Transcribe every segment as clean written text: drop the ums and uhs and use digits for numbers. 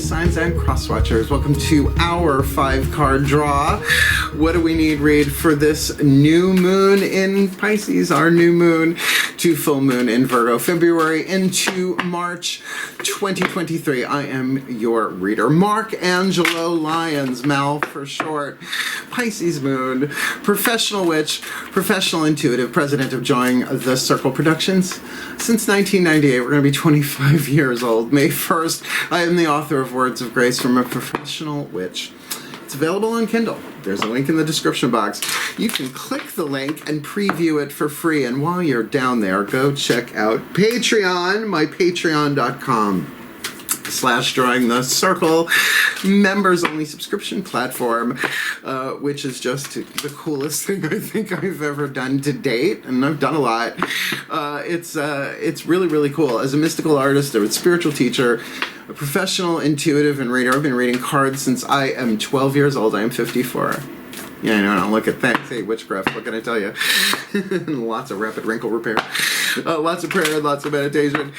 signs and cross watchers. Welcome to our 5-card draw. What do we need, Reed, for this new moon in Pisces, our new moon to full moon in Virgo, February into March 2023. I am your reader, Mark Angelo Lyons, Mal for short. Pisces moon, professional witch, professional intuitive, president of Join the Circle Productions. Since 1998, we're going to be 25 years old. May 1st, I am the author of Words of Grace from a Professional Witch. It's available on Kindle. There's a link in the description box. You can click the link and preview it for free. And while you're down there, go check out Patreon, my patreon.com/Drawing the Circle, members only subscription platform, which is just the coolest thing I think I've ever done to date, and I've done a lot. It's really, really cool. As a mystical artist, a spiritual teacher, a professional intuitive and reader, I've been reading cards since I am 12 years old. I am 54. Yeah, I know, look at that. Hey, witchcraft, what can I tell you? Lots of rapid wrinkle repair. Lots of prayer, lots of meditation.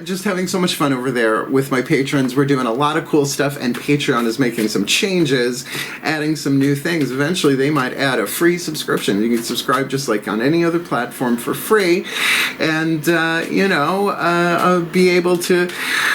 Just having so much fun over there with my patrons. We're doing a lot of cool stuff, and Patreon is making some changes, adding some new things. Eventually, they might add a free subscription. You can subscribe just like on any other platform for free, and, be able to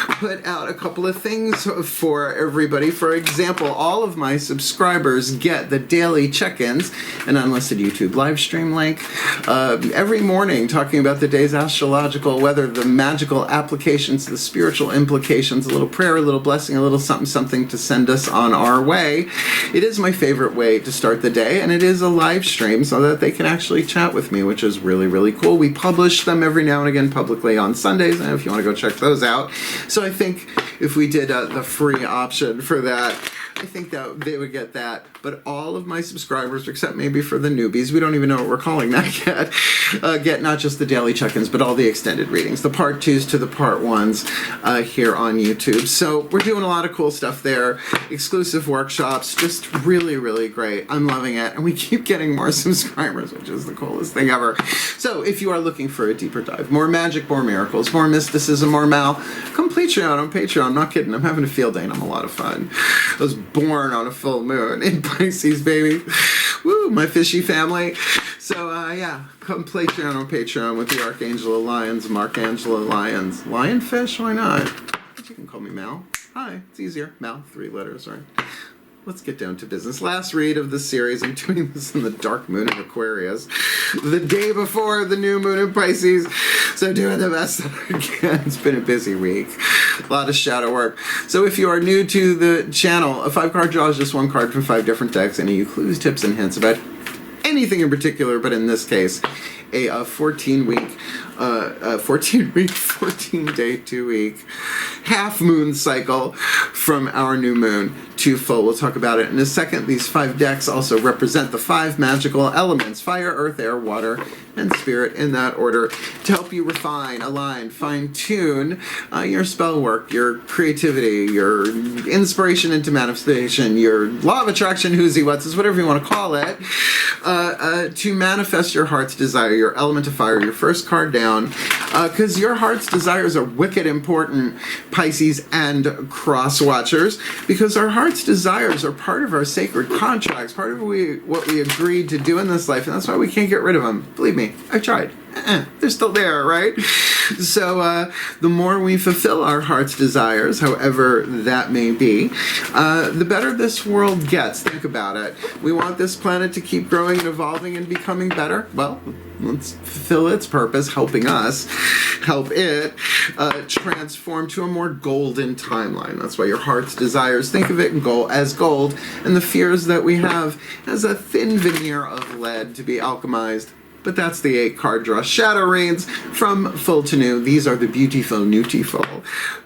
put out a couple of things for everybody. For example, all of my subscribers get the daily check-ins, an unlisted YouTube live stream link, every morning talking about the day's astrological weather, the magical applications, the spiritual implications, a little prayer, a little blessing, a little something to send us on our way. It is my favorite way to start the day, and it is a live stream so that they can actually chat with me, which is really, really cool. We publish them every now and again publicly on Sundays, and if you want to go check those out. So I think if we did the free option for that, I think that they would get that. But all of my subscribers, except maybe for the newbies, we don't even know what we're calling that yet, get not just the daily check-ins, but all the extended readings, the part 2s to the part 1s here on YouTube. So we're doing a lot of cool stuff there, exclusive workshops, just really, really great. I'm loving it, and we keep getting more subscribers, which is the coolest thing ever. So if you are looking for a deeper dive, more magic, more miracles, more mysticism, more Mal, come Patreon on Patreon. I'm not kidding. I'm having a field day, and I'm a lot of fun. I was born on a full moon in Pisces, baby. Woo, my fishy family. So, come Patreon on Patreon with the Archangel of Lyons, Mark Angelo Lyons. Lionfish? Why not? You can call me Mal. Hi, it's easier. Mal, 3 letters, right? Let's get down to business. Last read of the series. I'm doing this in the dark moon of Aquarius, the day before the new moon in Pisces. So doing the best that I can. It's been a busy week. A lot of shadow work. So if you are new to the channel, a 5-card draw is just 1 card from 5 different decks, and you clues, tips, and hints about anything in particular, but in this case, a 14-week, 14-day, 2-week half moon cycle from our new moon to full. We'll talk about it in a second. These 5 decks also represent the 5 magical elements: fire, earth, air, water, and spirit, in that order, to help you refine, align, fine-tune your spell work, your creativity, your inspiration into manifestation, your law of attraction, who's-he-what's, whatever you want to call it, to manifest your heart's desire, your element of fire, your first card down, because your heart's desires are wicked important, Pisces and cross watchers, because our heart's desires are part of our sacred contracts, part of what we agreed to do in this life, and that's why we can't get rid of them. Believe me, I tried. They're still there, right? So the more we fulfill our heart's desires, however that may be, the better this world gets. Think about it. We want this planet to keep growing and evolving and becoming better. Well, let's fulfill its purpose, helping us help it transform to a more golden timeline. That's why your heart's desires, think of it as gold, and the fears that we have as a thin veneer of lead to be alchemized. But that's the 8-card draw. Shadow reigns from full to new. These are the beautiful, newtiful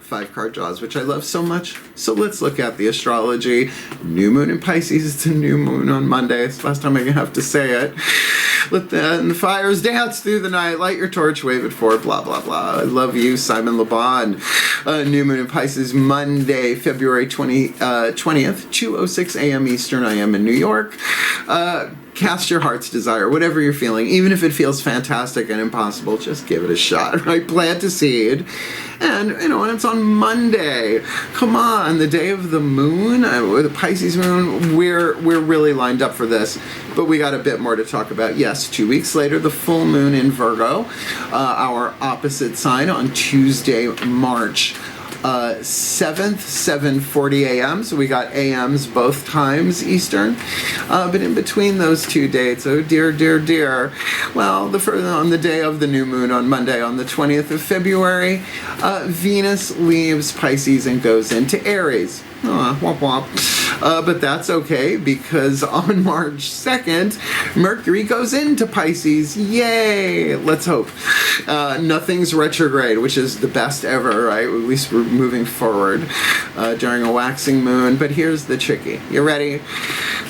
5-card draws, which I love so much. So let's look at the astrology. New moon in Pisces. It's a new moon on Monday. It's the last time I have to say it. Let the fires dance through the night. Light your torch, wave it forward, blah, blah, blah. I love you, Simon LeBon. New moon in Pisces, Monday, February 20th, 2:06 a.m. Eastern. I am in New York. cast your heart's desire, whatever you're feeling, even if it feels fantastic and impossible, just give it a shot, right? Plant a seed. And, you know, and it's on Monday. Come on, the day of the moon, the Pisces moon, we're really lined up for this. But we got a bit more to talk about. Yes, 2 weeks later, the full moon in Virgo, our opposite sign on Tuesday, March 7th, 7:40 a.m. So we got a.m.s both times Eastern. But in between those two dates, oh dear, dear, dear. Well, on the day of the new moon on Monday, on the 20th of February, Venus leaves Pisces and goes into Aries. Womp womp. But that's okay, because on March 2nd, Mercury goes into Pisces. Yay! Let's hope. Nothing's retrograde, which is the best ever, right? At least we're moving forward during a waxing moon. But here's the tricky. You ready?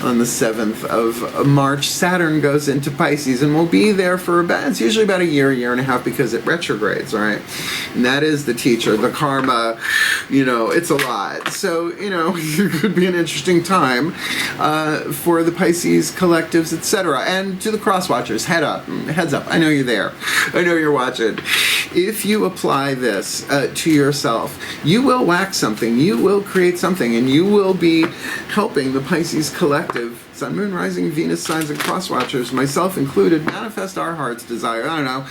On the 7th of March, Saturn goes into Pisces, and we'll be there for it's usually about a year and a half, because it retrogrades, right? And that is the teacher, the karma, you know, it's a lot. So, you know, it could be an interesting time for the Pisces collectives, etc. And to the cross watchers, heads up, I know you're there. I know you're watching. If you apply this to yourself, you will wax something, you will create something, and you will be helping the Pisces collective, Sun, Moon, Rising, Venus signs, and cross watchers, myself included, manifest our heart's desire. I don't know,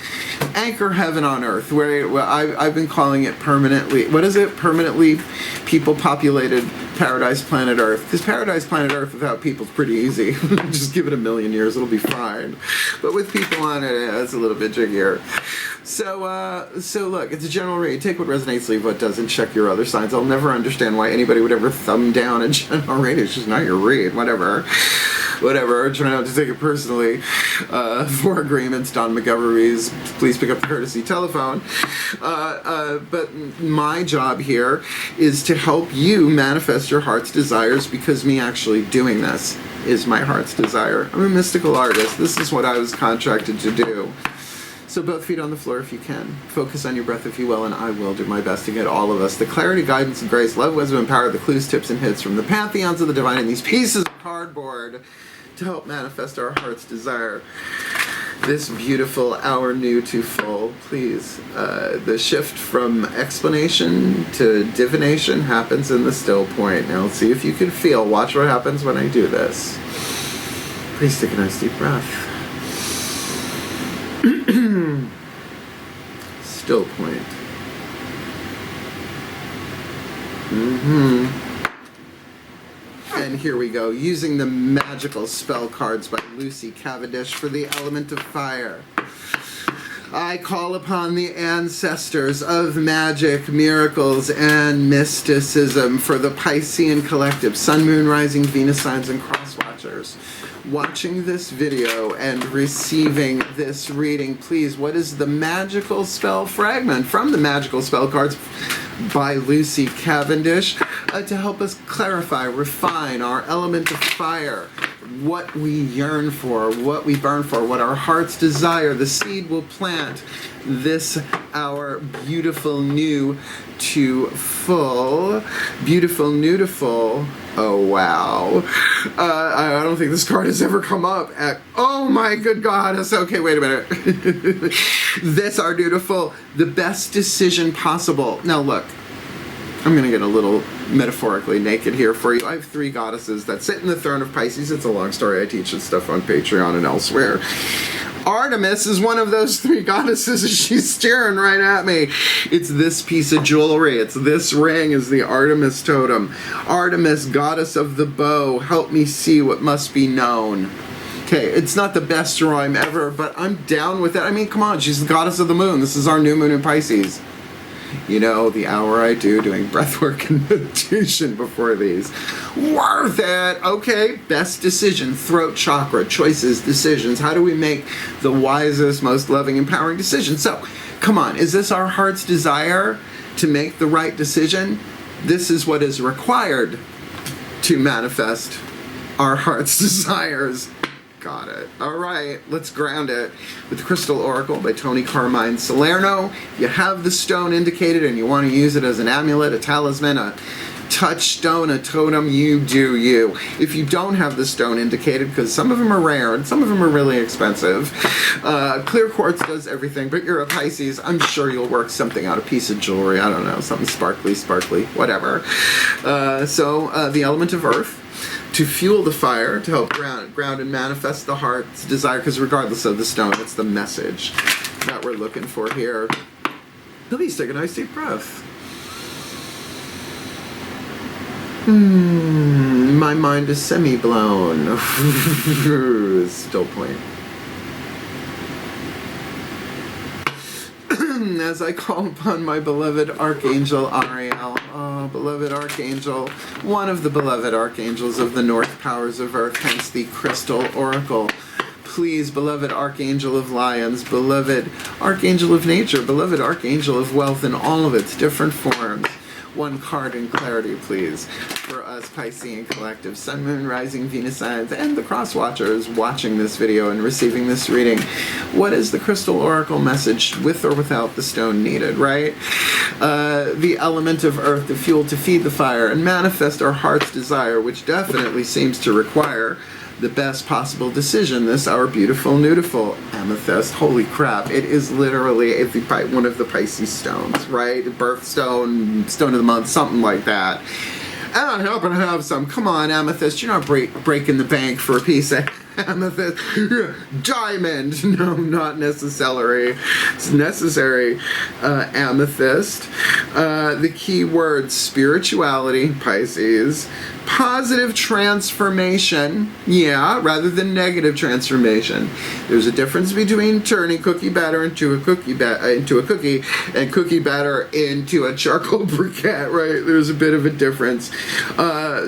anchor heaven on earth, where I've been calling it permanently, what is it? Permanently people populated Paradise Planet Earth. Because Paradise Planet Earth without people is pretty easy. Just give it 1,000,000 years, it'll be fine. But with people on it, it's a little bit trickier. So look, it's a general read. Take what resonates, leave what doesn't. Check your other signs. I'll never understand why anybody would ever thumb down a general read. It's just not your read. Whatever. Try not to take it personally. For agreements, Don McGovery's, please pick up the courtesy telephone. But my job here is to help you manifest your heart's desires, because me actually doing this is my heart's desire. I'm a mystical artist. This is what I was contracted to do. So both feet on the floor if you can. Focus on your breath if you will, and I will do my best to get all of us the clarity, guidance, and grace, love, wisdom, and power, the clues, tips, and hints from the pantheons of the divine in these pieces of cardboard to help manifest our heart's desire. This beautiful hour new to full, please. The shift from explanation to divination happens in the still point. Now let's see if you can feel. Watch what happens when I do this. Please take a nice deep breath. Still point. And here we go, using the magical spell cards by Lucy Cavendish for the element of fire. I call upon the ancestors of magic, miracles, and mysticism for the Piscean collective, Sun, Moon, Rising, Venus signs, and cross watchers. Watching this video and receiving this reading, please, what is the magical spell fragment from the magical spell cards by Lucy Cavendish to help us clarify, refine our element of fire, what we yearn for, what we burn for, what our hearts desire. The seed will plant this our beautiful new to full, beautiful new to full. Oh wow. I don't think this card has ever come up at, oh my good goddess. Okay, wait a minute. This our new to full, the best decision possible. Now look, I'm going to get a little metaphorically naked here for you. I have 3 goddesses that sit in the throne of Pisces. It's a long story. I teach this stuff on Patreon and elsewhere. Artemis is one of those 3 goddesses. She's staring right at me. It's this piece of jewelry. It's this ring is the Artemis totem. Artemis, goddess of the bow, help me see what must be known. Okay, it's not the best rhyme ever, but I'm down with it. I mean, come on, she's the goddess of the moon. This is our new moon in Pisces. You know, the hour I do doing breathwork and meditation before these. Worth it! Okay, best decision, throat chakra, choices, decisions. How do we make the wisest, most loving, empowering decisions? So, come on, is this our heart's desire to make the right decision? This is what is required to manifest our heart's desires. Got it. All right, let's ground it with the Crystal Oracle by Tony Carmine Salerno. You have the stone indicated and you want to use it as an amulet, a talisman, a touchstone, a totem, you do you. If you don't have the stone indicated, because some of them are rare and some of them are really expensive, clear quartz does everything, but you're a Pisces, I'm sure you'll work something out, a piece of jewelry, I don't know, something sparkly, whatever. So the element of earth, to fuel the fire, to help ground and manifest the heart's desire, because regardless of the stone, it's the message that we're looking for here. Please take a nice deep breath. My mind is semi-blown. Still point. As I call upon my beloved Archangel Ariel, beloved Archangel, one of the beloved Archangels of the North Powers of Earth, hence the Crystal Oracle. Please, beloved Archangel of Lyons, beloved Archangel of Nature, beloved Archangel of Wealth in all of its different forms. One card in clarity, please, for us Piscean Collective, Sun, Moon, Rising, Venus signs, and the cross watchers watching this video and receiving this reading. What is the Crystal Oracle message, with or without the stone needed, right? The element of earth, the fuel to feed the fire and manifest our heart's desire, which definitely seems to require the best possible decision. This, our beautiful, nudiful amethyst. Holy crap, it is literally one of the Pisces stones, right? Birthstone, stone of the month, something like that. And I happen to have some. Come on, amethyst, you're not breaking the bank for a piece of amethyst. Diamond. No, not necessary. It's necessary. Amethyst. The key words: spirituality, Pisces. Positive transformation, yeah, rather than negative transformation. There's a difference between turning cookie batter into a cookie and cookie batter into a charcoal briquette, right? There's a bit of a difference.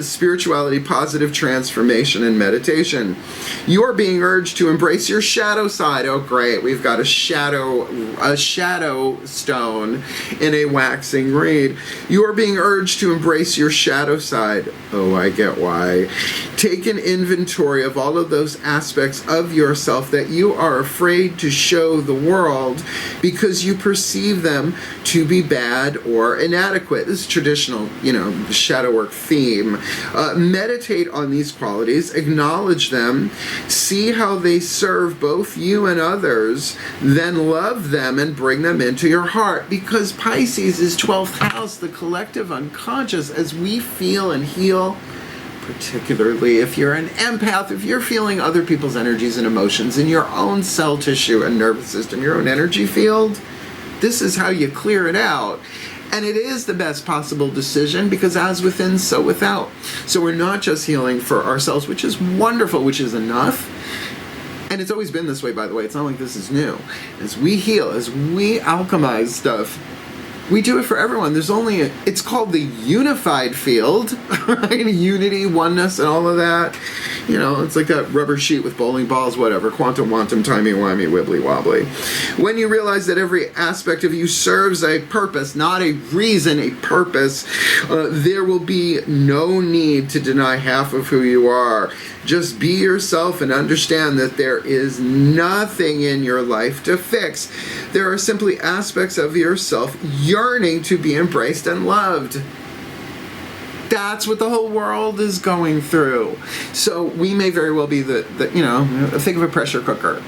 Spirituality, positive transformation, and meditation. You are being urged to embrace your shadow side. Oh, great! We've got a shadow stone in a waxing reed. You are being urged to embrace your shadow side. Oh, I get why. Take an inventory of all of those aspects of yourself that you are afraid to show the world because you perceive them to be bad or inadequate. This is traditional, shadow work theme. Meditate on these qualities, acknowledge them, see how they serve both you and others, then love them and bring them into your heart, because Pisces is 12th house, the collective unconscious, as we feel and heal. Particularly if you're an empath, if you're feeling other people's energies and emotions in your own cell tissue and nervous system, your own energy field, this is how you clear it out. And it is the best possible decision, because as within, so without. So we're not just healing for ourselves, which is wonderful, which is enough. And it's always been this way, by the way. It's not like this is new. As we heal, as we alchemize stuff, we do it for everyone. It's called the unified field, right? Unity, oneness, and all of that. It's like that rubber sheet with bowling balls, whatever. Quantum, wantum, timey-wimey, wibbly-wobbly. When you realize that every aspect of you serves a purpose, not a reason, a purpose, there will be no need to deny half of who you are. Just be yourself and understand that there is nothing in your life to fix. There are simply aspects of yourself yearning to be embraced and loved. That's what the whole world is going through. So we may very well be think of a pressure cooker.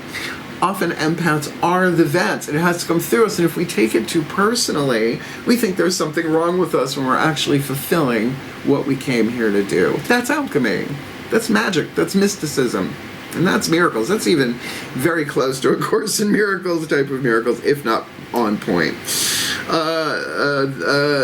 Often empaths are the vents, and it has to come through us. And if we take it too personally, we think there's something wrong with us when we're actually fulfilling what we came here to do. That's alchemy. That's magic. That's mysticism. And that's miracles. That's even very close to A Course in Miracles type of miracles, if not on point.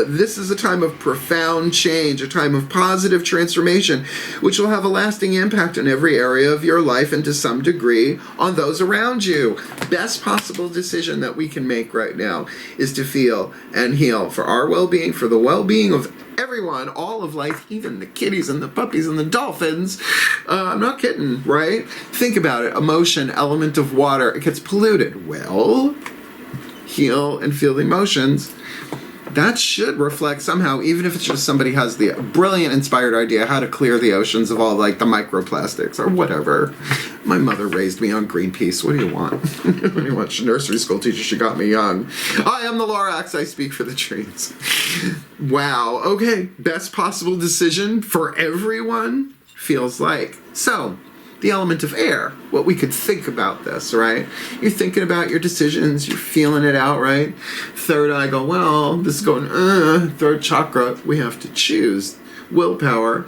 This is a time of profound change, a time of positive transformation, which will have a lasting impact on every area of your life and to some degree on those around you. Best possible decision that we can make right now is to feel and heal for our well-being, for the well-being of everyone, all of life, even the kitties and the puppies and the dolphins. I'm not kidding, right? Think about it. Emotion, element of water, it gets polluted. Well, heal and feel the emotions. that should reflect somehow, even if it's just somebody has the brilliant inspired idea how to clear the oceans of all like the microplastics or whatever. My mother raised me on Greenpeace. What do you want? What do you want? Nursery school teacher, she got me young. I am the Lorax, I speak for the trees. Wow, okay, best possible decision for everyone feels like. So, the element of air, what we could think about this, right? You're thinking about your decisions, you're feeling it out, right? Third eye go, well, this is going, third chakra, we have to choose. Willpower.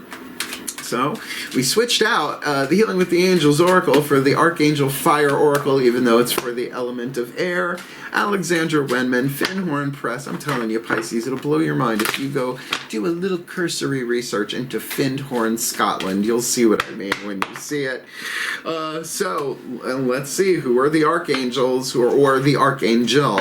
So we switched out the Healing with the Angels Oracle for the Archangel Fire Oracle, even though it's for the element of air. Alexandra Wenman, Finhorn Press. I'm telling you, Pisces, it'll blow your mind. If you go do a little cursory research into Findhorn, Scotland, you'll see what I mean when you see it. So let's see, who are the archangels, or the archangel?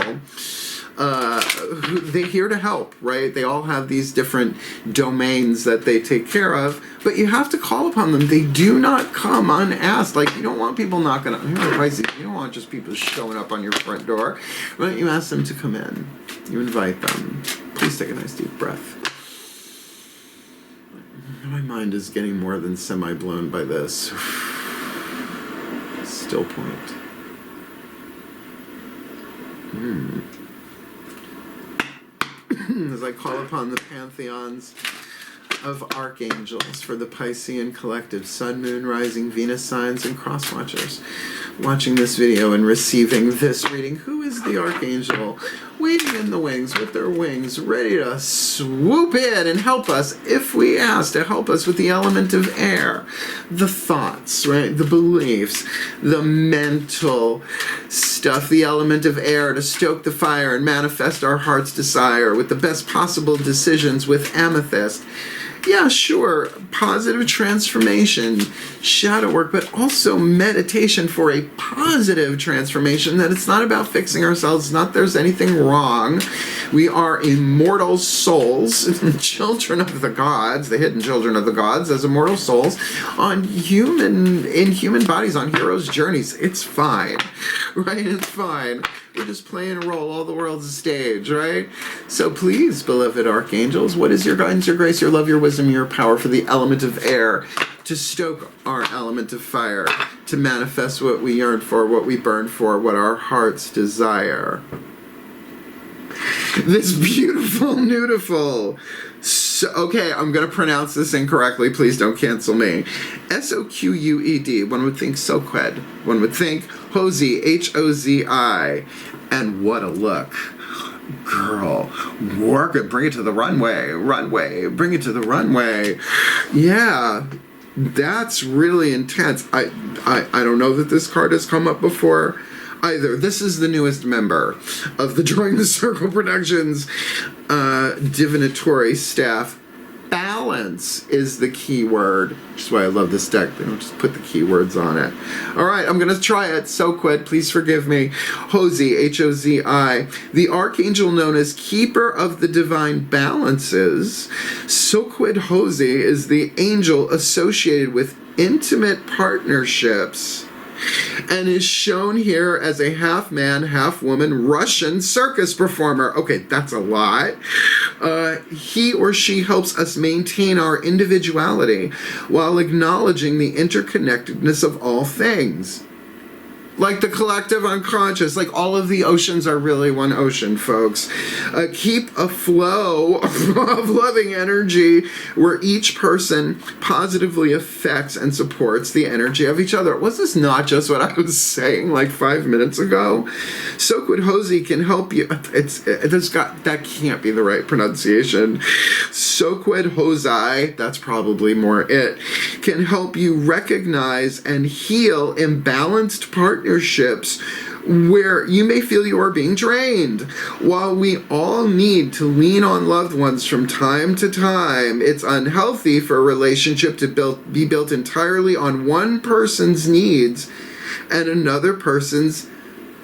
They're here to help, right? They all have these different domains that they take care of, but you have to call upon them. They do not come unasked. Like, you don't want people knocking on your Pisces. You don't want just people showing up on your front door. Why don't you ask them to come in? You invite them. Please take a nice deep breath. My mind is getting more than semi-blown by this. Still point. As I call upon the pantheons of archangels for the Piscean collective, Sun, Moon, Rising, Venus signs, and cross watchers watching this video and receiving this reading. Who is the archangel waiting in the wings with their wings ready to swoop in and help us if we ask, to help us with the element of air, the thoughts, right, the beliefs, the mental stuff, the element of air to stoke the fire and manifest our heart's desire with the best possible decisions with amethyst. Yeah, sure, positive transformation, shadow work, but also meditation for a positive transformation, that it's not about fixing ourselves, not there's anything wrong. We are immortal souls, children of the gods, the hidden children of the gods, as immortal souls in human bodies, on heroes' journeys. It's fine, right? It's fine. We're just playing a role. All the world's a stage, right? So please, beloved archangels, what is your guidance, your grace, your love, your wisdom, your power for the element of air to stoke our element of fire, to manifest what we yearn for, what we burn for, what our hearts desire? This beautiful, so, okay, I'm going to pronounce this incorrectly. Please don't cancel me. S-O-Q-U-E-D. One would think Soqued. One would think Hozi, H-O-Z-I. And what a look. Girl, work it. Bring it to the runway. Runway. Bring it to the runway. Yeah, that's really intense. I don't know that this card has come up before either. This is the newest member of the Drawing the Circle Productions divinatory staff. Balance is the key word, which is why I love this deck. They don't just put the keywords on it. All right, I'm going to try it. Soqued, please forgive me. Hozi, H-O-Z-I. The archangel known as Keeper of the Divine Balances. Soqued Hozi is the angel associated with intimate partnerships, and is shown here as a half-man, half-woman Russian circus performer. Okay, that's a lot. He or she helps us maintain our individuality while acknowledging the interconnectedness of all things. Like the collective unconscious, like all of the oceans are really one ocean, folks. Keep a flow of loving energy where each person positively affects and supports the energy of each other. Was this not just what I was saying like 5 minutes ago? Soqued Hozi can help you. That can't be the right pronunciation. Soqued Hozi, that's probably more it, can help you recognize and heal imbalanced partnerships where you may feel you are being drained. While we all need to lean on loved ones from time to time, it's unhealthy for a relationship to be built entirely on one person's needs and another person's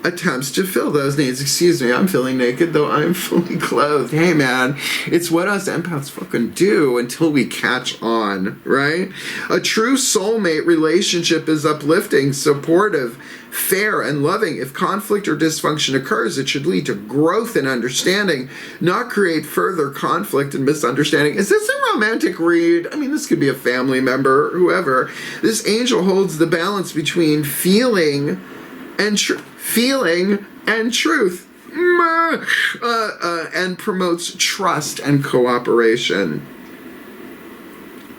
attempts to fill those needs. Excuse me, I'm feeling naked though I'm fully clothed. Hey man, it's what us empaths fucking do until we catch on, right? A true soulmate relationship is uplifting, supportive, fair, and loving. If conflict or dysfunction occurs, it should lead to growth and understanding, not create further conflict and misunderstanding. Is this a romantic read? I mean, this could be a family member, whoever. This angel holds the balance between feeling and truth, and promotes trust and cooperation.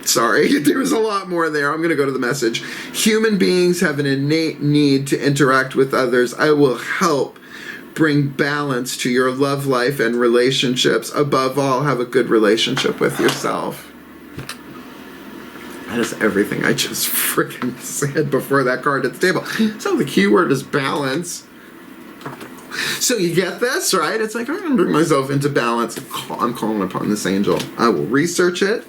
Sorry, there was a lot more there. I'm going to go to the message. Human beings have an innate need to interact with others. I will help bring balance to your love life and relationships. Above all, have a good relationship with yourself. That is everything I just freaking said before that card hit the table. So the key word is balance. So you get this, right? It's like, I'm going to bring myself into balance. I'm calling upon this angel. I will research it.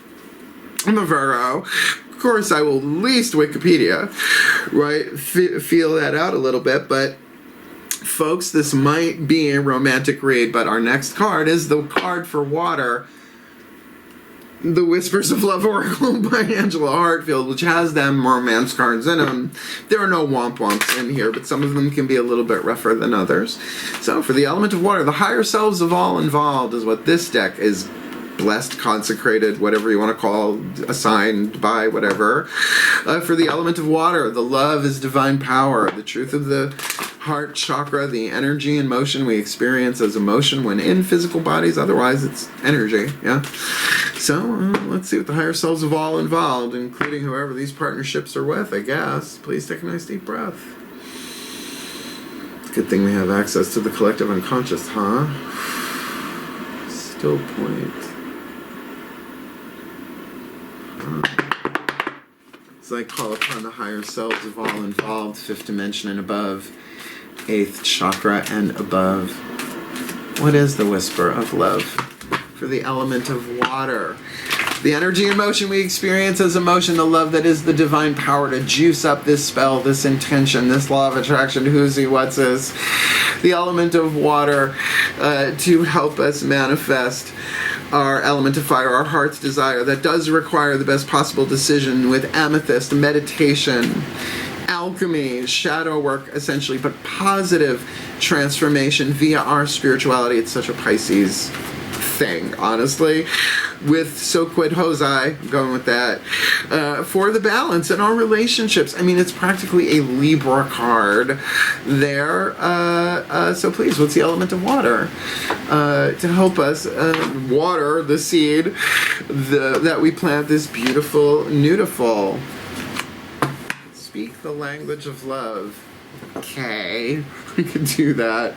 I'm a Virgo. Of course, I will at least Wikipedia, right? Feel that out a little bit. But, folks, this might be a romantic read. But our next card is the card for water. The Whispers of Love Oracle by Angelo Hartfield, which has them romance cards in them. There are no womp-womps in here, but some of them can be a little bit rougher than others. So for the element of water, the higher selves of all involved is what this deck is. Blessed, consecrated, whatever you want to call, assigned by, whatever. For the element of water, the love is divine power. The truth of the heart chakra, the energy and motion we experience as emotion when in physical bodies. Otherwise, it's energy, yeah? So, let's see what the higher selves of all involved, including whoever these partnerships are with, I guess. Please take a nice deep breath. It's a good thing we have access to the collective unconscious, huh? Still point. So I call upon the higher selves of all involved, 5th dimension and above, 8th chakra and above. What is the whisper of love? For the element of water, the energy and motion we experience as emotion, the love that is the divine power to juice up this spell, this intention, this law of attraction, who's he, what's this? The element of water to help us manifest our element of fire, our heart's desire. That does require the best possible decision with amethyst, meditation, alchemy, shadow work, essentially, but positive transformation via our spirituality. It's such a Pisces thing, honestly. With So Quid Hosei, I'm going with that. For the balance in our relationships. I mean, it's practically a Libra card there. So please, what's the element of water? To help us water the seed that we plant this beautiful, nudiful. Speak the language of love. Okay, we can do that.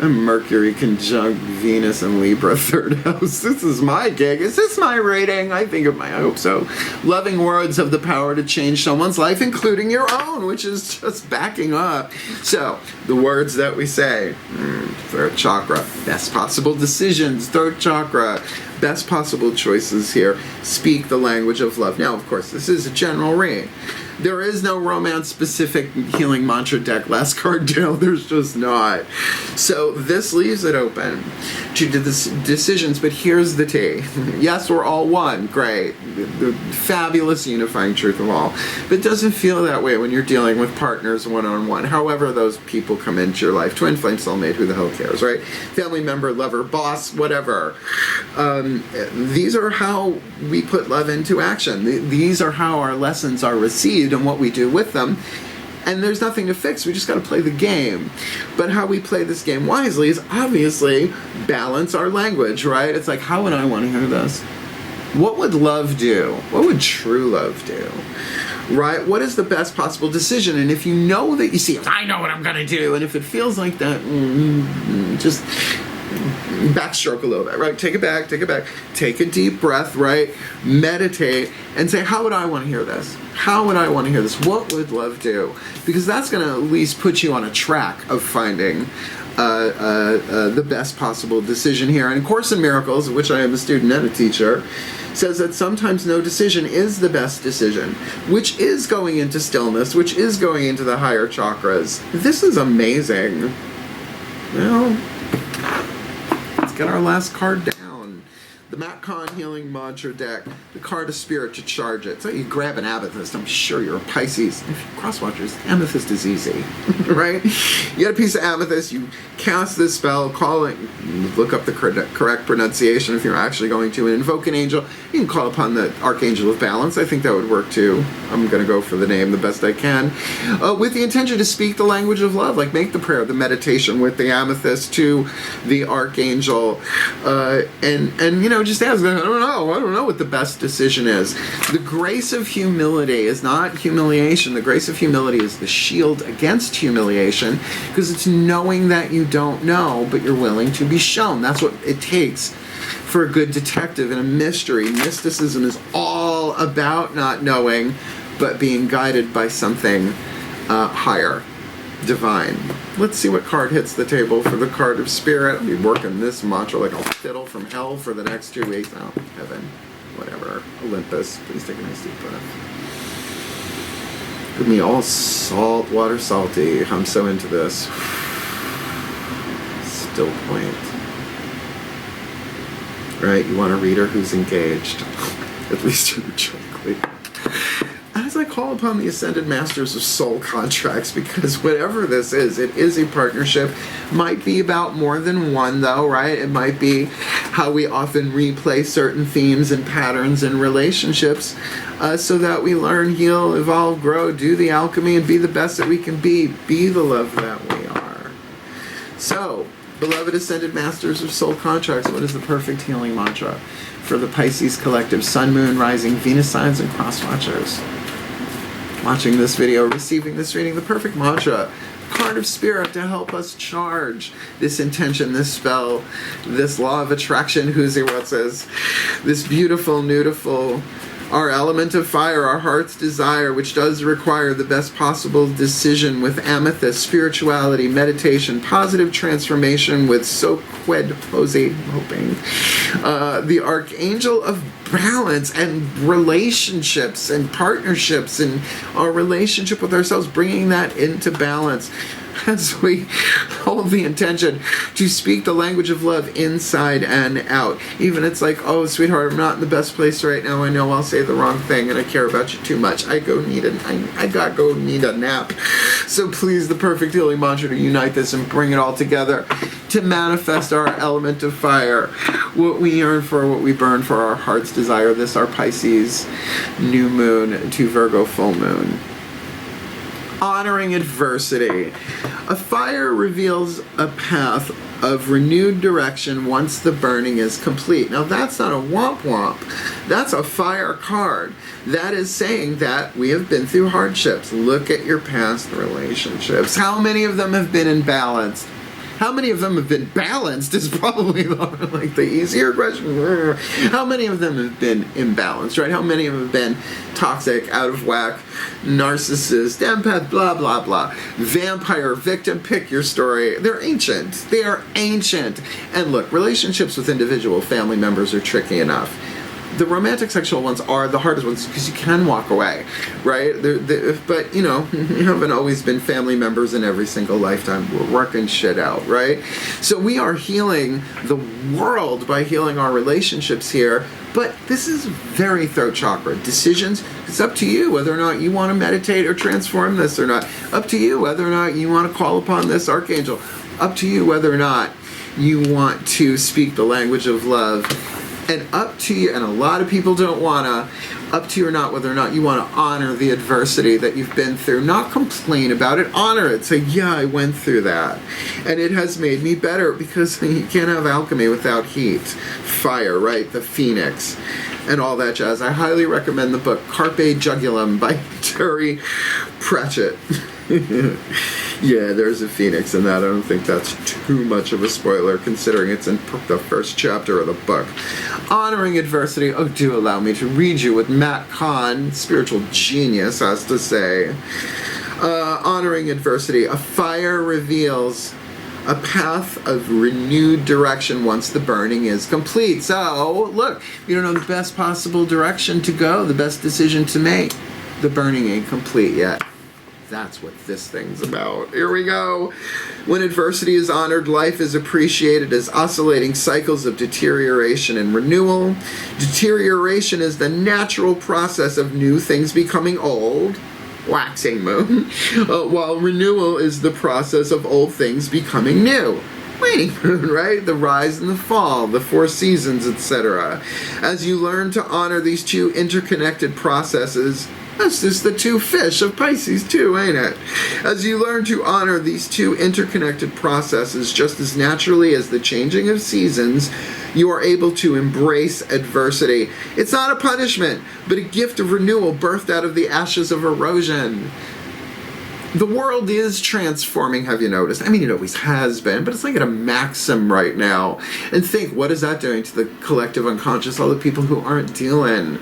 I'm Mercury conjunct Venus and Libra, 3rd house. This is my gig. Is this my rating? I hope so. Loving words have the power to change someone's life, including your own, which is just backing up. So, the words that we say. 3rd chakra. Best possible decisions. 3rd chakra. Best possible choices here. Speak the language of love. Now, of course, this is a general read. There is no romance-specific healing mantra deck. Last card down, there's just not. So this leaves it open to decisions, but here's the tea. Yes, we're all one. Great. The fabulous unifying truth of all. But it doesn't feel that way when you're dealing with partners one-on-one. However those people come into your life. Twin flame soulmate, who the hell cares, right? Family member, lover, boss, whatever. These are how we put love into action. These are how our lessons are received and what we do with them. And there's nothing to fix. We just got to play the game. But how we play this game wisely is obviously balance our language, right? It's like, how would I want to hear this? What would love do? What would true love do? Right? What is the best possible decision? And if you know that you see, I know what I'm going to do. And if it feels like that, just backstroke a little bit, right? Take it back, take it back. Take a deep breath, right? Meditate and say, how would I want to hear this? How would I want to hear this? What would love do? Because that's going to at least put you on a track of finding the best possible decision here. And A Course in Miracles, of which I am a student and a teacher, says that sometimes no decision is the best decision, which is going into stillness, which is going into the higher chakras. This is amazing. Well, let's get our last card down. The Matt Kahn Healing Mantra deck, the card of Spirit to charge it. So you grab an amethyst. I'm sure you're a Pisces. If you're crosswatchers, amethyst is easy, right? You get a piece of amethyst, you cast this spell, call it, look up the correct pronunciation if you're actually going to, and invoke an angel. You can call upon the Archangel of Balance. I think that would work too. I'm going to go for the name the best I can. With the intention to speak the language of love, like make the prayer, the meditation with the amethyst to the Archangel, and you know, just ask, I don't know what the best decision is. The grace of humility is not humiliation. The grace of humility is the shield against humiliation, because it's knowing that you don't know, but you're willing to be shown. That's what it takes for a good detective in a mystery. Mysticism is all about not knowing, but being guided by something higher, divine. Let's see what card hits the table for the card of Spirit. I'll be working this mantra like a fiddle from hell for the next 2 weeks. Oh, heaven, whatever. Olympus, please take a nice deep breath. Give me all salt, water salty. I'm so into this. Still point. Right, you want a reader who's engaged, at least energetically. As I call upon the Ascended Masters of Soul Contracts, because whatever this is, it is a partnership. Might be about more than one, though, right? It might be how we often replay certain themes and patterns in relationships, so that we learn, heal, evolve, grow, do the alchemy, and be the best that we can be the love that we are. So, beloved Ascended Masters of Soul Contracts, what is the perfect healing mantra for the Pisces collective, Sun, Moon, Rising, Venus signs, and cross-watchers? Watching this video, receiving this reading, the perfect mantra, card of Spirit to help us charge this intention, this spell, this law of attraction, who's what says, this beautiful, beautiful, our element of fire, our heart's desire, which does require the best possible decision with amethyst, spirituality, meditation, positive transformation with soqued posy, hoping, the Archangel of Balance and relationships and partnerships and our relationship with ourselves, bringing that into balance as we hold the intention to speak the language of love inside and out. Even it's like, oh, sweetheart, I'm not in the best place right now. I know I'll say the wrong thing and I care about you too much. I gotta go need a nap. So please, the perfect healing mantra to unite this and bring it all together to manifest our element of fire, what we yearn for, what we burn for, our heart's desire. This, our Pisces new moon to Virgo full moon. Honoring adversity. A fire reveals a path of renewed direction once the burning is complete. Now that's not a womp womp. That's a fire card. That is saying that we have been through hardships. Look at your past relationships. How many of them have been imbalanced? How many of them have been balanced is probably like the easier question. How many of them have been imbalanced, right? How many of them have been toxic, out of whack, narcissist, empath, blah, blah, blah. Vampire, victim, pick your story. They're ancient. They are ancient. And look, relationships with individual family members are tricky enough. The romantic sexual ones are the hardest ones because you can walk away, right? But, you know, you haven't always been family members in every single lifetime. We're working shit out, right? So we are healing the world by healing our relationships here. But this is very throat chakra. Decisions, it's up to you whether or not you want to meditate or transform this or not. Up to you whether or not you want to call upon this archangel. Up to you whether or not you want to speak the language of love. And up to you, and a lot of people don't wanna, up to you or not whether or not you wanna honor the adversity that you've been through. Not complain about it, honor it. Say, yeah, I went through that. And it has made me better, because you can't have alchemy without heat. Fire, right? The phoenix. And all that jazz. I highly recommend the book Carpe Jugulum by Terry Pratchett. Yeah, there's a phoenix in that. I don't think that's too much of a spoiler, considering it's in the first chapter of the book. Honoring adversity. Oh, do allow me to read you what Matt Kahn, spiritual genius, has to say. Honoring adversity. A fire reveals a path of renewed direction once the burning is complete. So, look, you don't know the best possible direction to go, the best decision to make. The burning ain't complete yet. That's what this thing's about. Here we go. When adversity is honored, life is appreciated as oscillating cycles of deterioration and renewal. Deterioration is the natural process of new things becoming old. Waxing moon. While renewal is the process of old things becoming new. Waning moon, right? The rise and the fall, the four seasons, etc. As you learn to honor these two interconnected processes, that's just the two fish of Pisces too, ain't it? As you learn to honor these two interconnected processes just as naturally as the changing of seasons, you are able to embrace adversity. It's not a punishment, but a gift of renewal birthed out of the ashes of erosion. The world is transforming, have you noticed? I mean, it always has been, but it's like at a maximum right now. And think, what is that doing to the collective unconscious? All the people who aren't dealing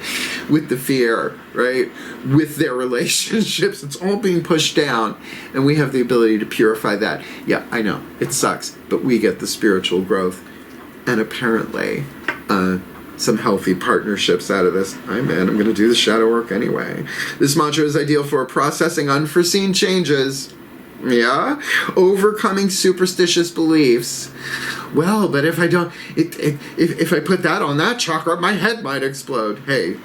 with the fear, right? With their relationships, it's all being pushed down. And we have the ability to purify that. Yeah, I know, it sucks, but we get the spiritual growth. And apparently, some healthy partnerships out of this. I'm going to do the shadow work anyway. This mantra is ideal for processing unforeseen changes. Yeah? Overcoming superstitious beliefs. Well, but if I don't, if I put that on that chakra, my head might explode. Hey,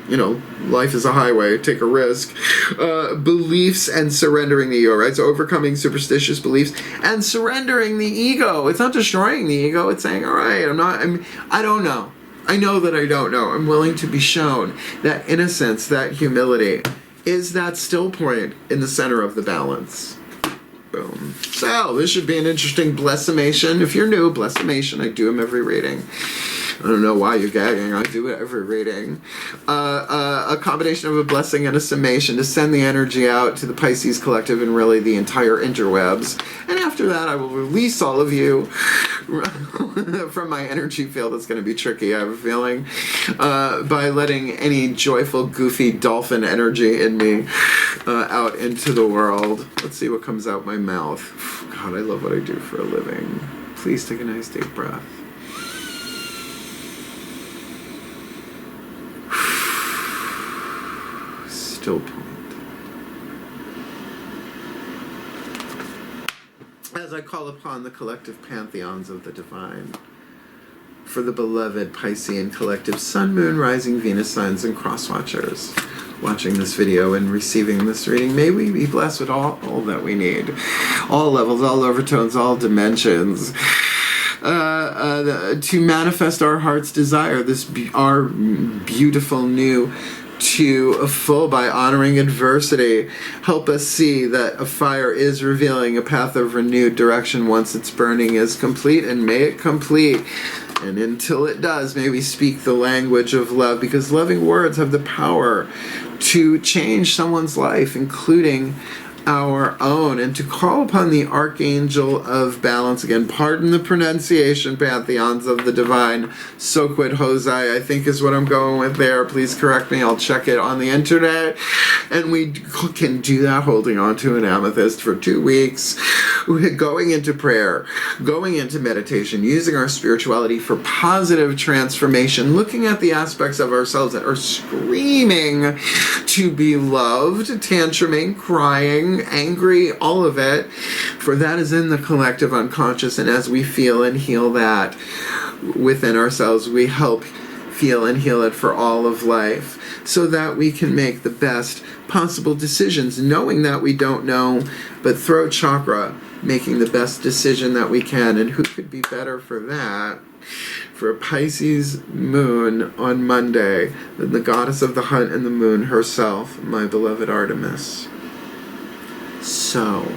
life is a highway. Take a risk. Beliefs and surrendering the ego, right? So overcoming superstitious beliefs and surrendering the ego. It's not destroying the ego. It's saying, all right, I don't know. I know that I don't know. I'm willing to be shown. That innocence, that humility, is that still point in the center of the balance. Boom. So, this should be an interesting blessimation. If you're new, blessimation, I do them every reading. I don't know why you're gagging. I do it every reading. A combination of a blessing and a summation to send the energy out to the Pisces collective and really the entire interwebs. And after that, I will release all of you from my energy field. It's going to be tricky, I have a feeling, by letting any joyful, goofy dolphin energy in me out into the world. Let's see what comes out my mouth. God, I love what I do for a living. Please take a nice deep breath. Still point. As I call upon the collective pantheons of the divine, for the beloved Piscean collective Sun, Moon, Rising, Venus signs, and cross-watchers watching this video and receiving this reading, may we be blessed with all that we need. All levels, all overtones, all dimensions. To manifest our heart's desire, our beautiful new to a full by honoring adversity. Help us see that a fire is revealing a path of renewed direction once its burning is complete, and may it complete. And until it does, may we speak the language of love, because loving words have the power to change someone's life, including our own, and to call upon the Archangel of Balance. Again, pardon the pronunciation, pantheons of the divine. Soquid Hosei, I think is what I'm going with there. Please correct me. I'll check it on the internet. And we can do that holding on to an amethyst for 2 weeks, going into prayer, going into meditation, using our spirituality for positive transformation, looking at the aspects of ourselves that are screaming to be loved, tantruming, crying, angry, all of it, for that is in the collective unconscious. And as we feel and heal that within ourselves, we help feel and heal it for all of life, so that we can make the best possible decisions, knowing that we don't know, but throat chakra, making the best decision that we can. And who could be better for that, for a Pisces moon on Monday, than the goddess of the hunt and the moon herself, my beloved Artemis. So,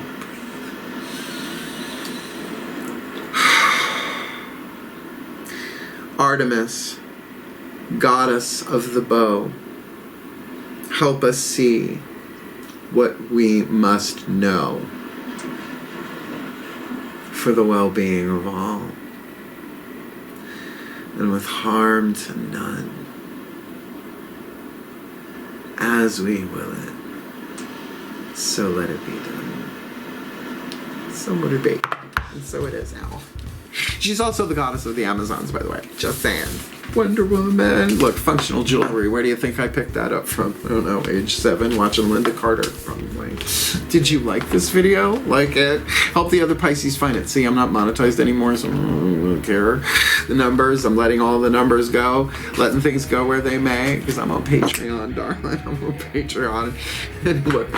Artemis, goddess of the bow, help us see what we must know for the well-being of all, and with harm to none, as we will it. So let it be done. So let it be. And so it is now. She's also the goddess of the Amazons, by the way. Just saying. Wonder Woman. Look, functional jewelry. Where do you think I picked that up from? I don't know, age 7, watching Linda Carter, probably. Did you like this video? Like it? Help the other Pisces find it. See, I'm not monetized anymore, so I don't care. The numbers, I'm letting all the numbers go. Letting things go where they may, because I'm on Patreon, darling. I'm on Patreon. And look,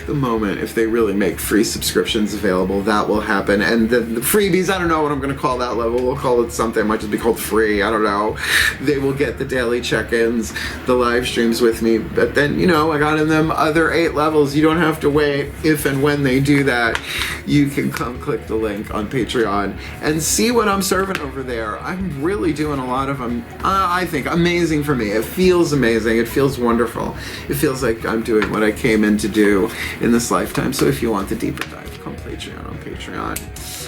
the moment, if they really make free subscriptions available, that will happen. And the freebies, I don't know what I'm going to call that level. We'll call it something. It might just be called free. I don't know. They will get the daily check-ins, the live streams with me, but then, you know, I got in them other 8 levels. You don't have to wait. If and when they do that, you can come click the link on Patreon and see what I'm serving over there. I'm really doing a lot of them. I think amazing for me. It feels amazing. It feels wonderful. It feels like I'm doing what I came in to do in this lifetime. So if you want the deeper dive, come Patreon on Patreon.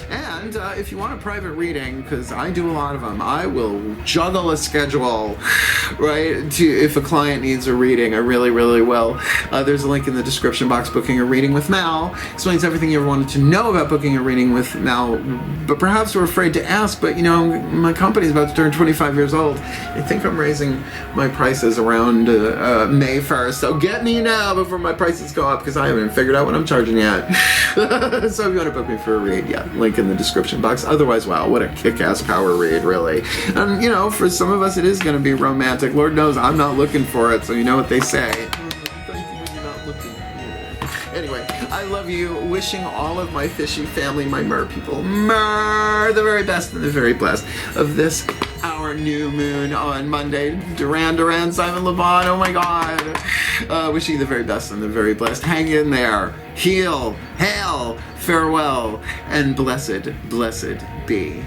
And if you want a private reading, because I do a lot of them, I will juggle a schedule, right? If a client needs a reading, I really, really will. There's a link in the description box. Booking a reading with Mal explains everything you ever wanted to know about booking a reading with Mal, but perhaps we're afraid to ask. But you know, my company's about to turn 25 years old. I think I'm raising my prices around May 1st. So get me now before my prices go up, because I haven't figured out what I'm charging yet. So if you want to book me for a read, yeah, link in the description box. Otherwise, wow, what a kick-ass power read, really. And you know, for some of us it is going to be romantic. Lord knows I'm not looking for it, so you know what they say. You're not looking. Anyway, I love you. Wishing all of my fishy family, my mer people, the very best and the very blessed of this, our new moon on Monday. Duran, Simon LeBon, oh my God. Wishing you the very best and the very blessed. Hang in there. Heal, hail, farewell, and blessed, blessed be.